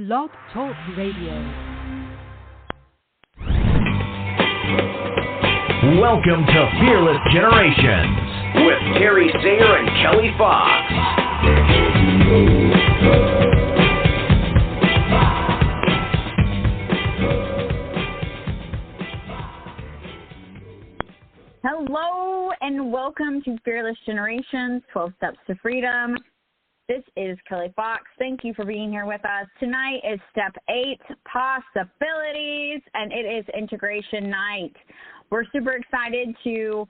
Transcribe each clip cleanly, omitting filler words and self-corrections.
Blog Talk Radio. Welcome to Fearless Generations with Terry Sayer and Kelly Fox. Hello and welcome to Fearless Generations, 12 Steps to Freedom. This is Kelly Fox. Thank you for being here with us. Tonight is Step 8, Possibilities, and it is Integration Night. We're super excited to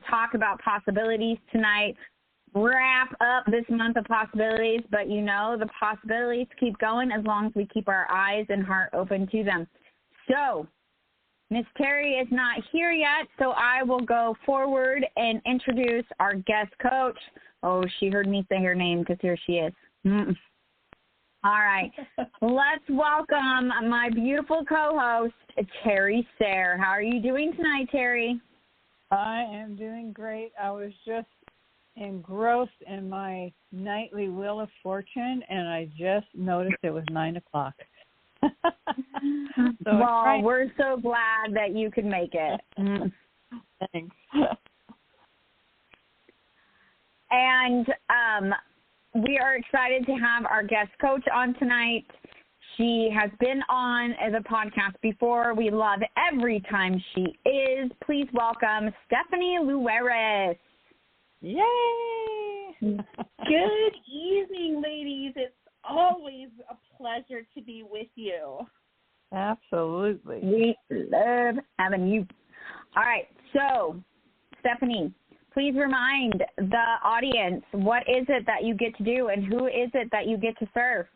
talk about possibilities tonight, wrap up this month of possibilities, but you know the possibilities keep going as long as we keep our eyes and heart open to them. So, Miss Terry is not here yet, so I will go forward and introduce our guest coach. Oh, she heard me say her name because here she is. All right. Let's welcome my beautiful co-host, Terry Sayer. How are you doing tonight, Terry? I am doing great. I was just engrossed in my nightly Wheel of Fortune, and I just noticed it was 9 o'clock. Well, we're so glad that you could make it. Thanks. And we are excited to have our guest coach on tonight. She has been on the podcast before. We love every time she is. Please welcome Stephanie Lueras. Yay! Good evening, ladies. It's always a pleasure to be with you. Absolutely. We love having you. All right. So, Stephanie, please remind the audience, what is it that you get to do and who is it that you get to serve?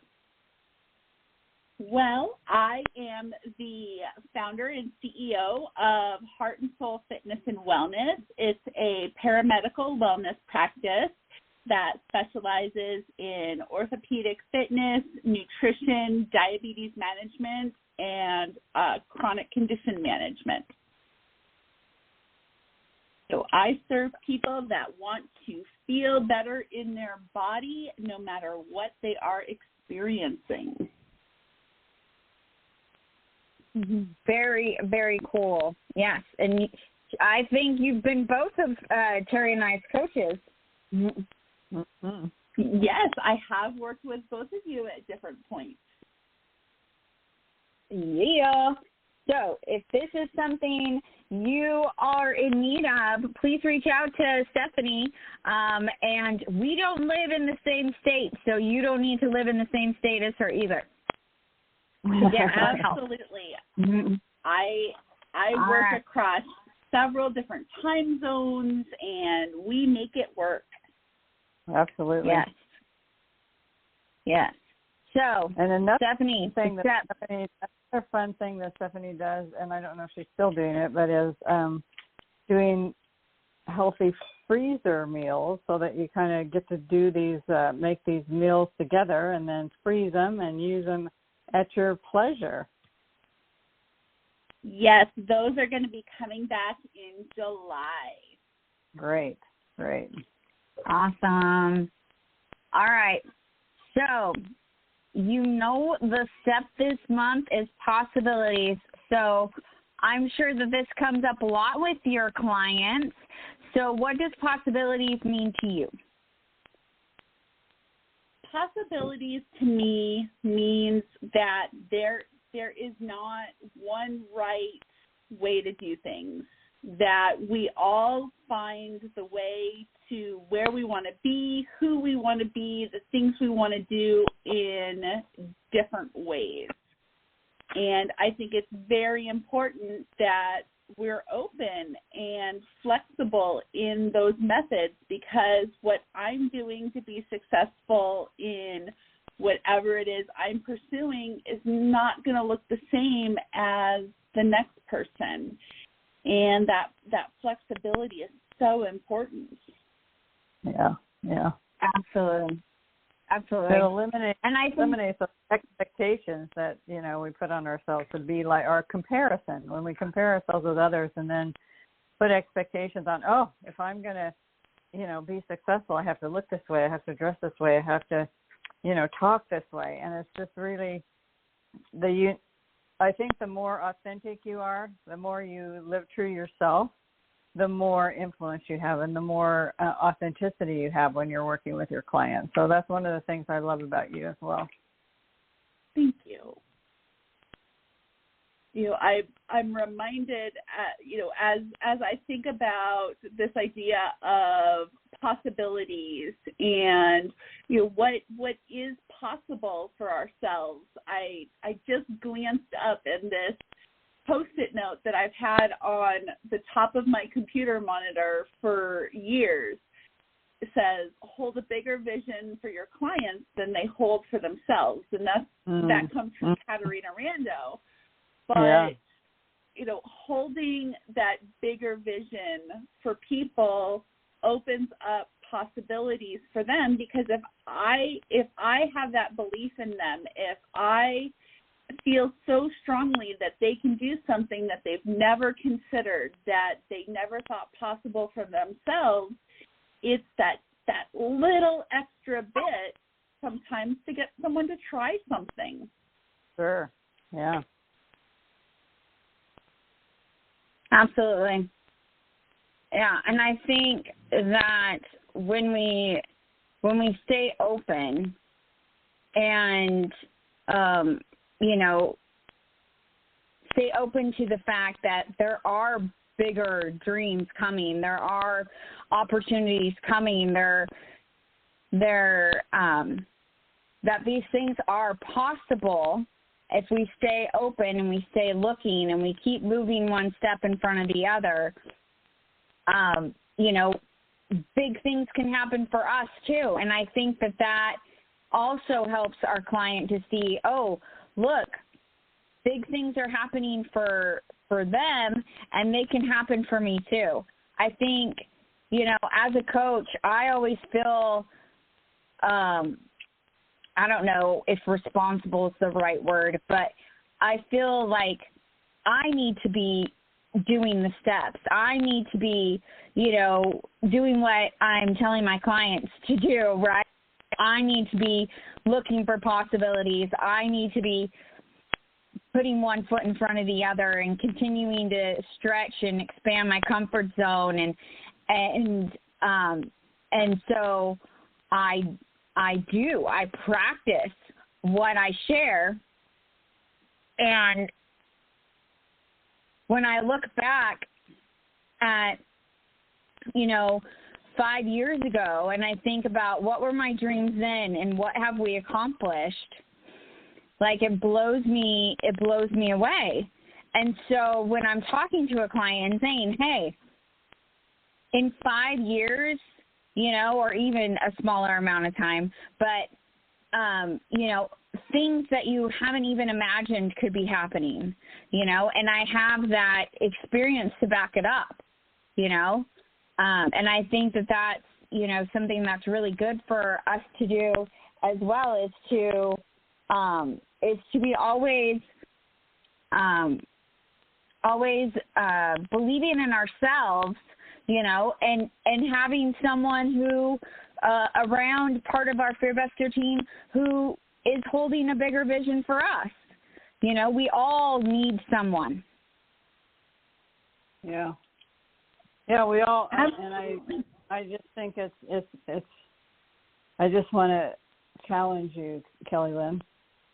Well, I am the founder and CEO of Heart and Soul Fitness and Wellness. It's a paramedical wellness practice that specializes in orthopedic fitness, nutrition, diabetes management, and chronic condition management. So I serve people that want to feel better in their body no matter what they are experiencing. Very, very cool. Yes. And I think you've been both of Terry and I's coaches. Mm-hmm. Yes, I have worked with both of you at different points. Yeah. So if this is something you are in need of, please reach out to Stephanie. And we don't live in the same state, so you don't need to live in the same state as her either. Yeah, absolutely. Mm-hmm. I work across several different time zones, and we make it work. Absolutely. Yes. Yes. So, and another Stephanie, thing another fun thing that Stephanie does, and I don't know if she's still doing it, but is doing healthy freezer meals so that you kind of get to do these, make these meals together and then freeze them and use them at your pleasure. Yes, those are going to be coming back in July. Great. Awesome. All right. So, you know the step this month is possibilities. So, I'm sure that this comes up a lot with your clients. So, what does possibilities mean to you? Possibilities to me means that there is not one right way to do things, that we all find the way to where we want to be, who we want to be, the things we want to do in different ways. And I think it's very important that we're open and flexible in those methods, because what I'm doing to be successful in whatever it is I'm pursuing is not going to look the same as the next person. And that flexibility is so important. Yeah. Absolutely. It eliminates those expectations that, we put on ourselves to be like our comparison. When we compare ourselves with others and then put expectations on, if I'm going to, be successful, I have to look this way, I have to dress this way, I have to talk this way. And it's just really I think the more authentic you are, the more you live true yourself, the more influence you have and the more authenticity you have when you're working with your clients. So that's one of the things I love about you as well. Thank you. I'm reminded, as I think about this idea of possibilities and, what is possible for ourselves, I just glanced up in this Post-it note that I've had on the top of my computer monitor for years. It says, hold a bigger vision for your clients than they hold for themselves. And that comes from Katarina Rando. But, holding that bigger vision for people opens up possibilities for them, because if I have that belief in them, if I feel so strongly that they can do something that they've never considered, that they never thought possible for themselves, it's that little extra bit sometimes to get someone to try something. Sure. Yeah. Absolutely. Yeah, and I think that when we stay open and stay open to the fact that there are bigger dreams coming, there are opportunities coming, that these things are possible if we stay open and we stay looking and we keep moving one step in front of the other. Big things can happen for us too. And I think that also helps our client to see, oh, look, big things are happening for them and they can happen for me too. I think, as a coach, I always feel, I don't know if responsible is the right word, but I feel like I need to be doing the steps. I need to be, doing what I'm telling my clients to do, right? I need to be looking for possibilities. I need to be putting one foot in front of the other and continuing to stretch and expand my comfort zone. And so I practice what I share. And when I look back at, 5 years ago, and I think about what were my dreams then and what have we accomplished, like it blows me away. And so when I'm talking to a client and saying, hey, in 5 years, or even a smaller amount of time, but, things that you haven't even imagined could be happening, and I have that experience to back it up, and I think that's, something that's really good for us to do as well, is to be always believing in ourselves, and having someone who, around part of our Fear Buster team who is holding a bigger vision for us. We all need someone. Yeah. Yeah, we all, and I just think it's I just want to challenge you, Kelly Lynn,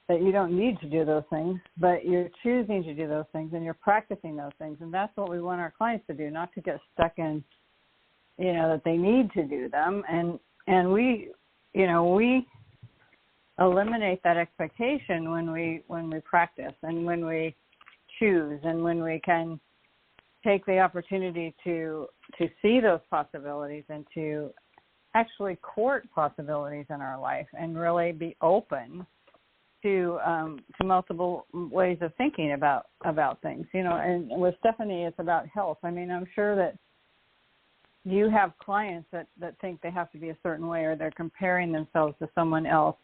that you don't need to do those things, but you're choosing to do those things and you're practicing those things. And that's what we want our clients to do, not to get stuck in, that they need to do them. And we eliminate that expectation when we practice and when we choose and when we can take the opportunity to see those possibilities and to actually court possibilities in our life and really be open to multiple ways of thinking about things. And with Stephanie, it's about health. I mean, I'm sure that you have clients that think they have to be a certain way, or they're comparing themselves to someone else,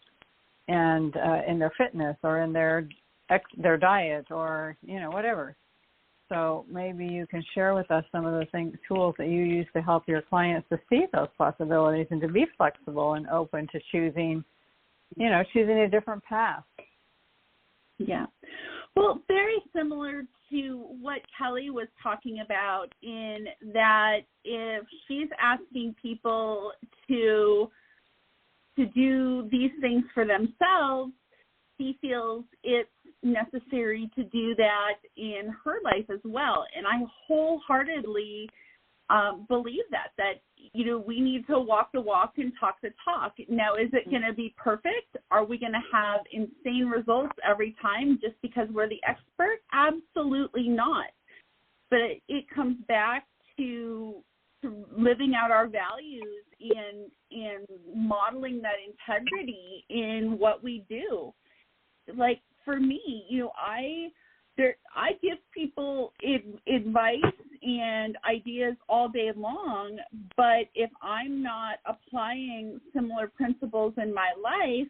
and in their fitness or in their diet or whatever. So maybe you can share with us some of the tools that you use to help your clients to see those possibilities and to be flexible and open to choosing choosing a different path. Yeah. Well, very similar to what Kelly was talking about, in that if she's asking people to do these things for themselves, she feels it's necessary to do that in her life as well. And I wholeheartedly believe that we need to walk the walk and talk the talk. Now, is it going to be perfect? Are we going to have insane results every time just because we're the expert? Absolutely not. But it comes back to living out our values and modeling that integrity in what we do. Like for me, I give people advice and ideas all day long, but if I'm not applying similar principles in my life,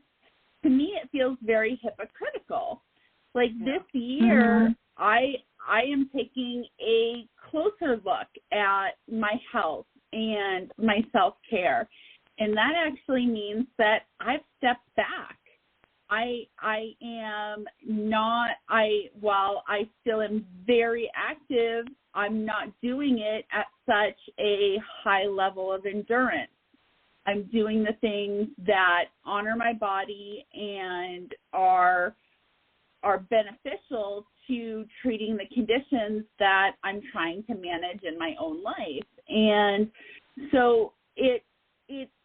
to me it feels very hypocritical. Like this year, I am taking a closer look at my health and my self-care, and that actually means that I've stepped back. While I still am very active, I'm not doing it at such a high level of endurance. I'm doing the things that honor my body and are beneficial to treating the conditions that I'm trying to manage in my own life. And so it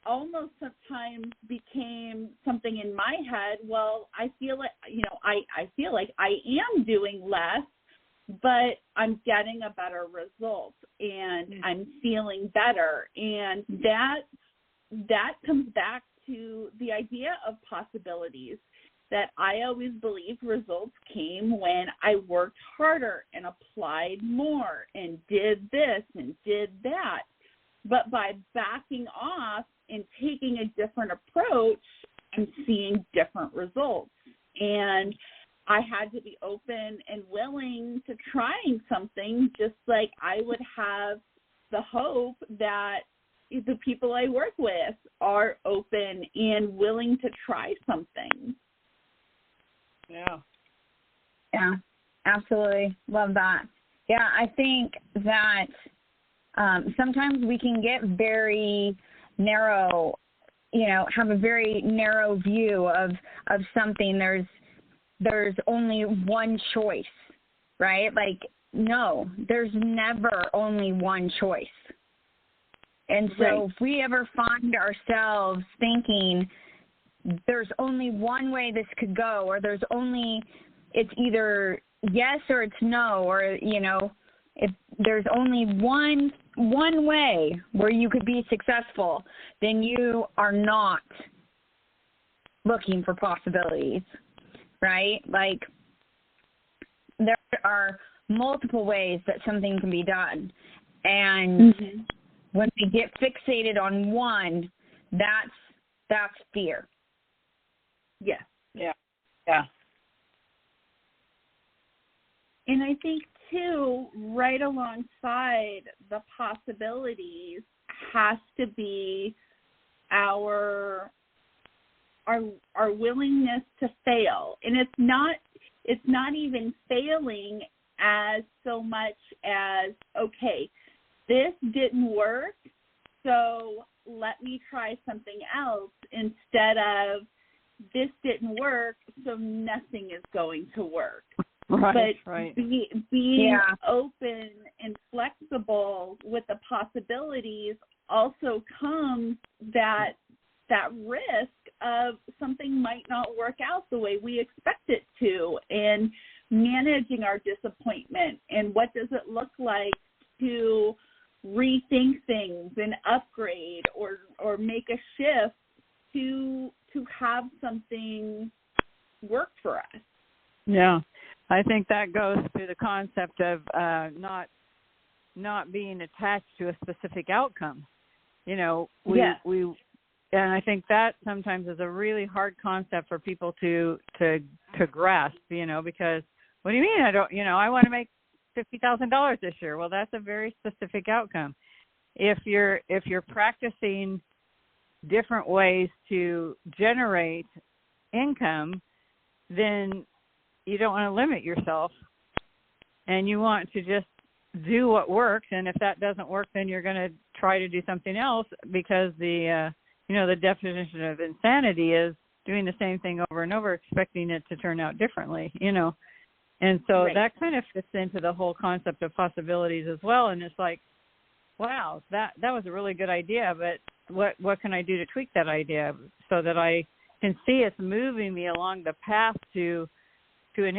almost sometimes became something in my head. Well, I feel like, I feel like I am doing less, but I'm getting a better result and I'm feeling better. And that comes back to the idea of possibilities, that I always believed results came when I worked harder and applied more and did this and did that. But by backing off and taking a different approach, I'm seeing different results. And I had to be open and willing to trying something, just like I would have the hope that the people I work with are open and willing to try something. Yeah, absolutely. Love that. Yeah, I think that sometimes we can get very narrow, have a very narrow view of something. There's only one choice, right? Like, no, there's never only one choice. And so if we ever find ourselves thinking there's only one way this could go, or it's either yes or it's no, or, if there's only one way where you could be successful, then you are not looking for possibilities, right? Like, there are multiple ways that something can be done. And when we get fixated on one, that's fear. Yes. Yeah. And I think, too, right alongside the possibilities has to be our willingness to fail. And it's not even failing as so much as, okay, this didn't work, so let me try something else, instead of this didn't work, so nothing is going to work. Right, but being open and flexible with the possibilities also comes that risk of something might not work out the way we expect it to, and managing our disappointment, and what does it look like to rethink things and upgrade or make a shift to have something work for us. Yeah. I think that goes to the concept of not being attached to a specific outcome. And I think that sometimes is a really hard concept for people to grasp, because what do you mean I want to make $50,000 this year? Well, that's a very specific outcome. If you're practicing different ways to generate income, then you don't want to limit yourself, and you want to just do what works. And if that doesn't work, then you're going to try to do something else, because the definition of insanity is doing the same thing over and over, expecting it to turn out differently, And so that kind of fits into the whole concept of possibilities as well. And it's like, wow, that was a really good idea, but what can I do to tweak that idea so that I can see it's moving me along the path to an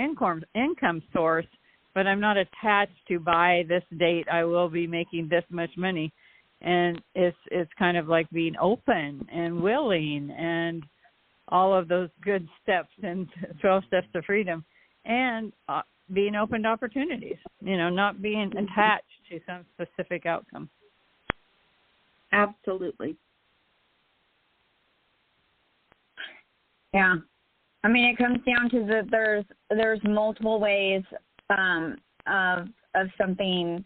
income source, but I'm not attached to, by this date I will be making this much money. And it's kind of like being open and willing and all of those good steps and 12 steps to freedom, and being open to opportunities, not being attached to some specific outcome. Absolutely. Yeah. I mean, it comes down to that there's multiple ways of something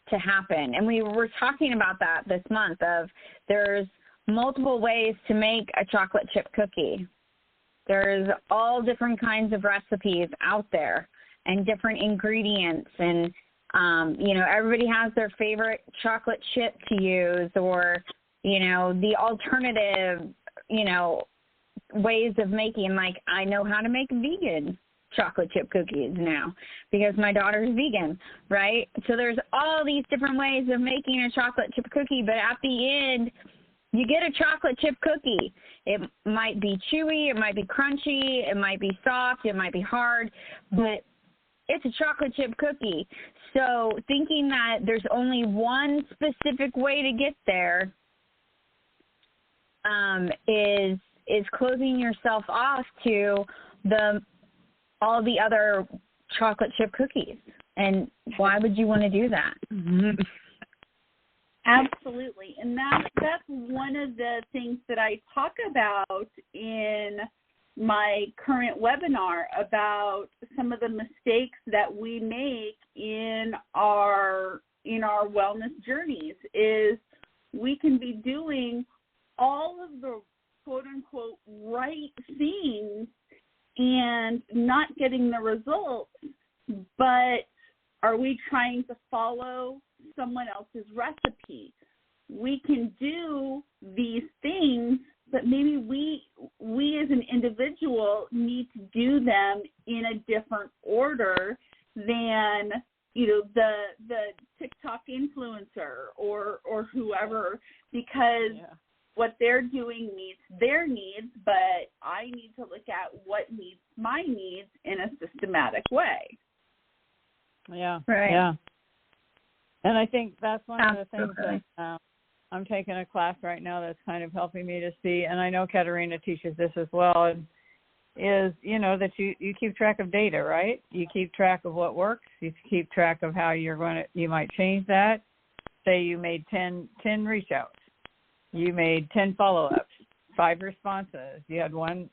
to happen. And we were talking about that this month, of there's multiple ways to make a chocolate chip cookie. There's all different kinds of recipes out there and different ingredients, and everybody has their favorite chocolate chip to use, or the alternative ways of making. Like, I know how to make vegan chocolate chip cookies now because my daughter's vegan, right? So there's all these different ways of making a chocolate chip cookie, but at the end, you get a chocolate chip cookie. It might be chewy, it might be crunchy, it might be soft, it might be hard, but it's a chocolate chip cookie. So thinking that there's only one specific way to get there is closing yourself off to all the other chocolate chip cookies. And why would you want to do that? Absolutely. And that's one of the things that I talk about in my current webinar, about some of the mistakes that we make in our wellness journeys. Is we can be doing all of the quote-unquote right things and not getting the results, but are we trying to follow someone else's recipe? We can do these things, but maybe we as an individual need to do them in a different order than the TikTok influencer or whoever, because what they're doing meets their needs, but I need to look at what meets my needs in a systematic way. Yeah. Right. Yeah. And I think that's one of the things that I'm taking a class right now that's kind of helping me to see, and I know Katerina teaches this as well, is, that you keep track of data, right? You keep track of what works. You keep track of how you might change that. Say you made 10 reach outs. You made 10 follow-ups, 5 responses. You had one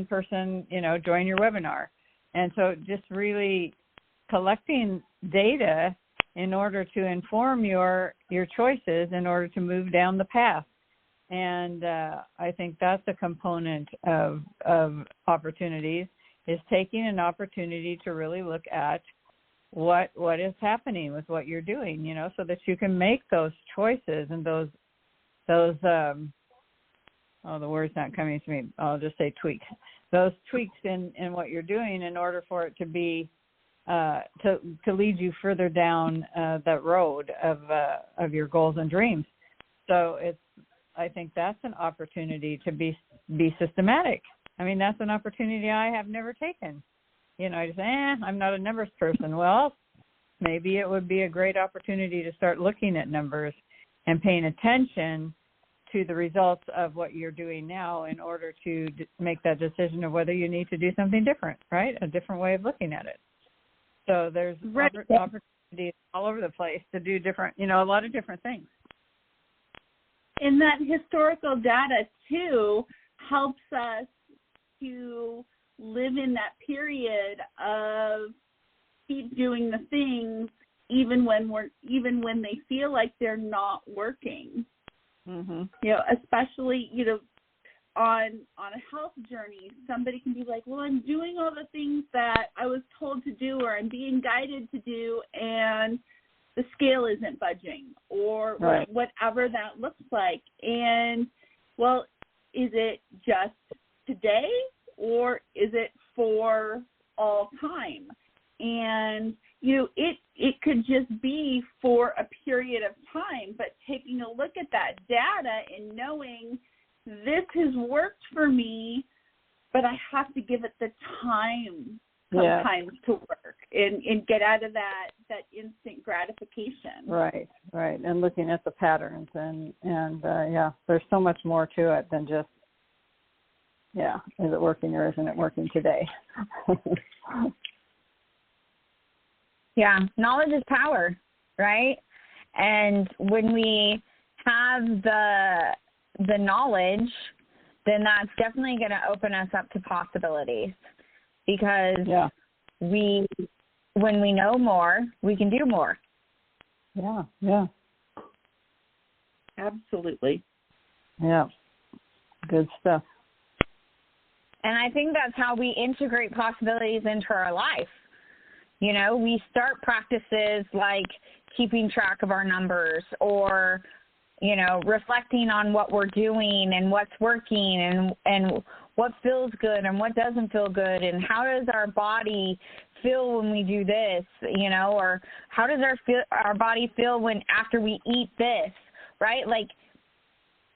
person, join your webinar. And so just really collecting data in order to inform your choices in order to move down the path. And I think that's a component of opportunities, is taking an opportunity to really look at what is happening with what you're doing, so that you can make those choices and those the word's not coming to me. I'll just say tweaks. Those tweaks in what you're doing in order for it to be to lead you further down that road of your goals and dreams. So I think that's an opportunity to be systematic. I mean, that's an opportunity I have never taken. I just say, I'm not a numbers person. Well, maybe it would be a great opportunity to start looking at numbers and paying attention to the results of what you're doing now in order to make that decision of whether you need to do something different, right? A different way of looking at it. So there's opportunities all over the place to do different, a lot of different things. And that historical data, too, helps us to live in that period of keep doing the things even when they feel like they're not working. Mm-hmm. Especially, on a health journey, somebody can be like, well, I'm doing all the things that I was told to do or I'm being guided to do, and the scale isn't budging, or right. whatever that looks like. And, well, is it just today, or is it for all time? And, you know, it could just be for a period of time, but taking a look at that data and knowing this has worked for me, but I have to give it the time sometimes to work and get out of that instant gratification. Right. And looking at the patterns and there's so much more to it than just, is it working or isn't it working today? Yeah, knowledge is power, right? And when we have the knowledge, then that's definitely going to open us up to possibilities, because when we know more, we can do more. Yeah. Absolutely. Yeah. Good stuff. And I think that's how we integrate possibilities into our life. You know, we start practices like keeping track of our numbers, or, you know, reflecting on what we're doing and what's working and what feels good and what doesn't feel good, and how does our body feel when we do this, you know, or how does our body feel when after we eat this, right? Like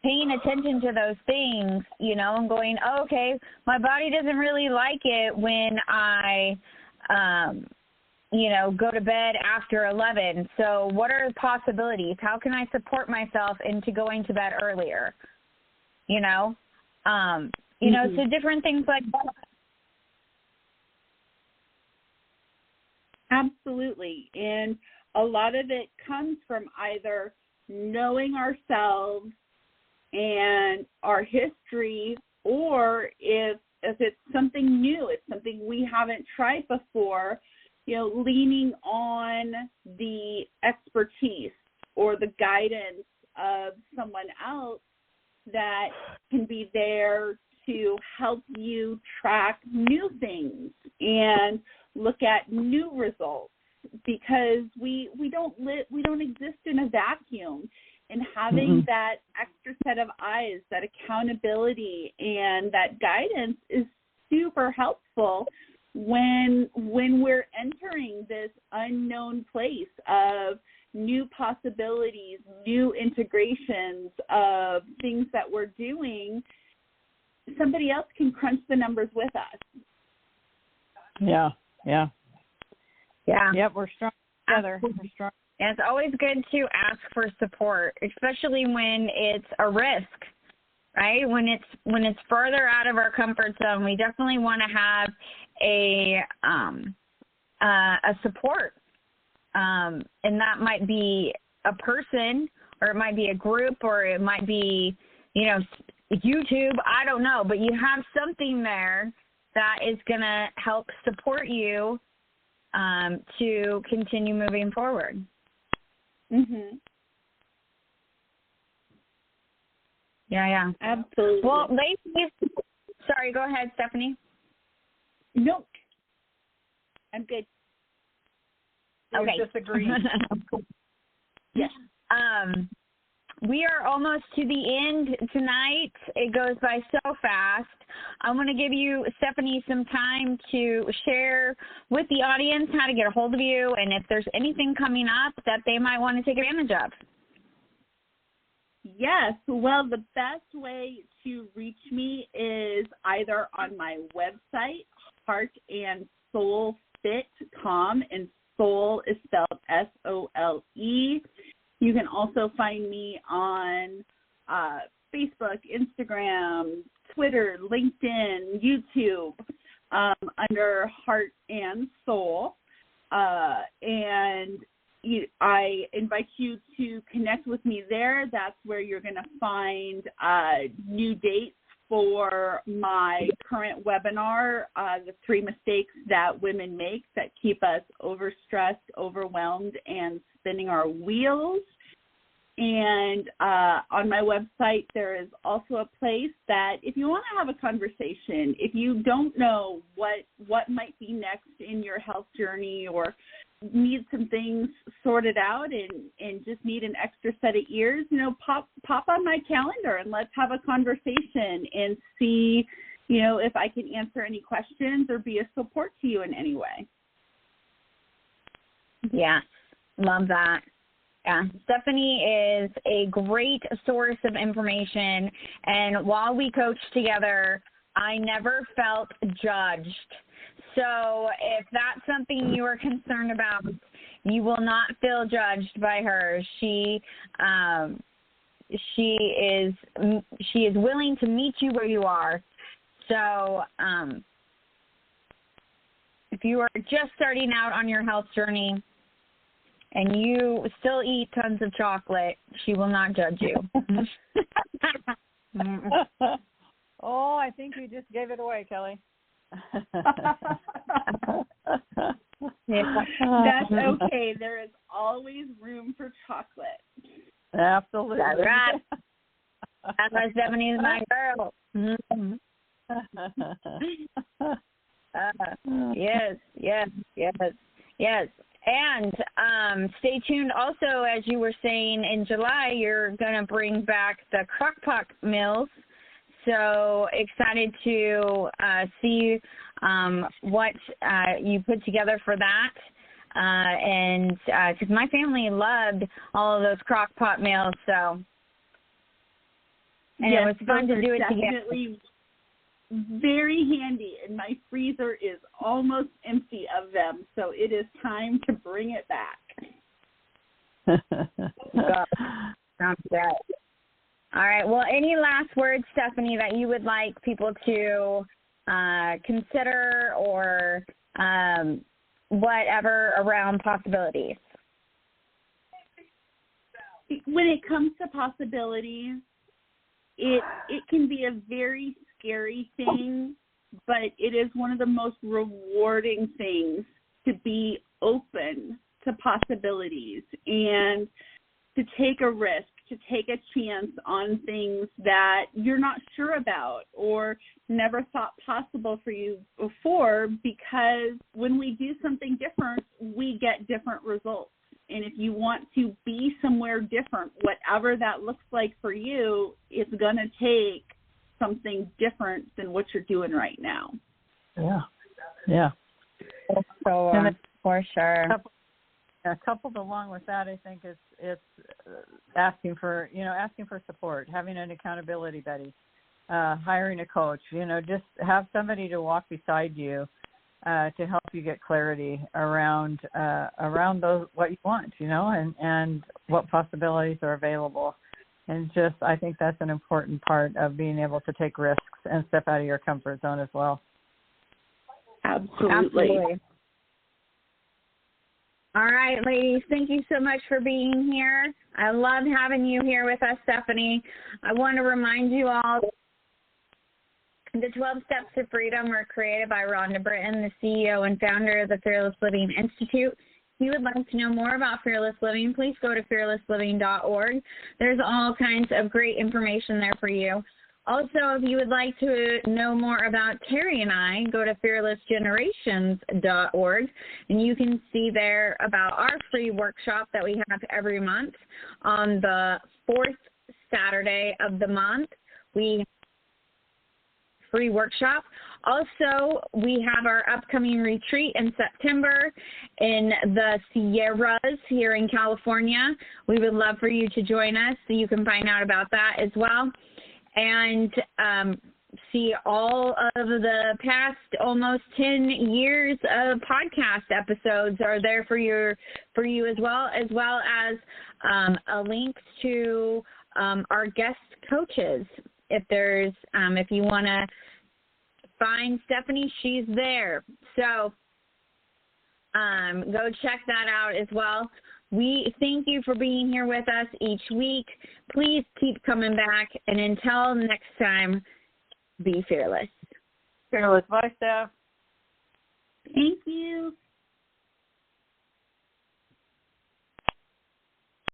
paying attention to those things, you know, and going, oh, okay, my body doesn't really like it when I go to bed after 11. So what are the possibilities? How can I support myself into going to bed earlier? You know, so different things like that. Absolutely. And a lot of it comes from either knowing ourselves and our history, or if it's something new, it's something we haven't tried before, you know, leaning on the expertise or the guidance of someone else that can be there to help you track new things and look at new results, because we don't exist in a vacuum. And having that extra set of eyes, that accountability and that guidance is super helpful when we're entering this unknown place of new possibilities, new integrations of things that we're doing. Somebody else can crunch the numbers with us. Yeah. Yep, we're strong together. We're strong. And it's always good to ask for support, especially when it's a risk, right? When it's further out of our comfort zone, we definitely want to have a support, and that might be a person, or it might be a group, or it might be, you know, YouTube. I don't know, but you have something there that is going to help support you to continue moving forward. Yeah. Absolutely. Well, ladies, sorry, go ahead, Stephanie. Nope. I'm good. Okay. Disagree. Yes. We are almost to the end tonight. It goes by so fast. I want to give you, Stephanie, some time to share with the audience how to get a hold of you, and if there's anything coming up that they might want to take advantage of. Yes. Well, the best way to reach me is either on my website, heartandsoulfit.com, and soul is spelled SOLE. You can also find me on Facebook, Instagram, Twitter, LinkedIn, YouTube, under Heart and Soul. And I invite you to connect with me there. That's where you're going to find new dates for my current webinar, the 3 mistakes that women make that keep us overstressed, overwhelmed, and spinning our wheels. And on my website, there is also a place that if you want to have a conversation, if you don't know what might be next in your health journey or need some things sorted out and just need an extra set of ears, pop on my calendar and let's have a conversation and see, if I can answer any questions or be a support to you in any way. Yes, love that. Yeah, Stephanie is a great source of information, and while we coached together, I never felt judged. So if that's something you are concerned about, you will not feel judged by her. She is willing to meet you where you are. So if you are just starting out on your health journey and you still eat tons of chocolate, she will not judge you. Oh, I think you just gave it away, Kelly. That's okay. There is always room for chocolate. Absolutely. That's right. That's why Stephanie is my girl. Yes. And stay tuned also, as you were saying, in July, you're going to bring back the crockpot meals. So excited to see what you put together for that. And because my family loved all of those crockpot meals, so. And yes, it was fun to do it together. Very handy, and my freezer is almost empty of them, so it is time to bring it back. Sounds good. All right. Well, any last words, Stephanie, that you would like people to consider or whatever around possibilities? When it comes to possibilities, it can be a very scary thing, but it is one of the most rewarding things to be open to possibilities and to take a risk, to take a chance on things that you're not sure about or never thought possible for you before, because when we do something different, we get different results. And if you want to be somewhere different, whatever that looks like for you, it's going to take something different than what you're doing right now. Yeah. So, for sure. Coupled along with that, I think it's asking for support, having an accountability buddy, hiring a coach. Just have somebody to walk beside you to help you get clarity around those what you want, and what possibilities are available. And just, I think that's an important part of being able to take risks and step out of your comfort zone as well. Absolutely. All right, ladies, thank you so much for being here. I love having you here with us, Stephanie. I want to remind you all, the 12 Steps to Freedom were created by Rhonda Britton, the CEO and founder of the Fearless Living Institute. If you would like to know more about Fearless Living, please go to fearlessliving.org. There's all kinds of great information there for you. Also, if you would like to know more about Terry and I, go to fearlessgenerations.org, and you can see there about our free workshop that we have every month. On the fourth Saturday of the month, we free workshop. Also, we have our upcoming retreat in September in the Sierras here in California. We would love for you to join us, so you can find out about that as well. And see all of the past almost 10 years of podcast episodes are there for you as well as a link to our guest coaches. If you want to find Stephanie, she's there. So go check that out as well. We thank you for being here with us each week. Please keep coming back. And until next time, be fearless. Fearless. Bye, Steph. Thank you.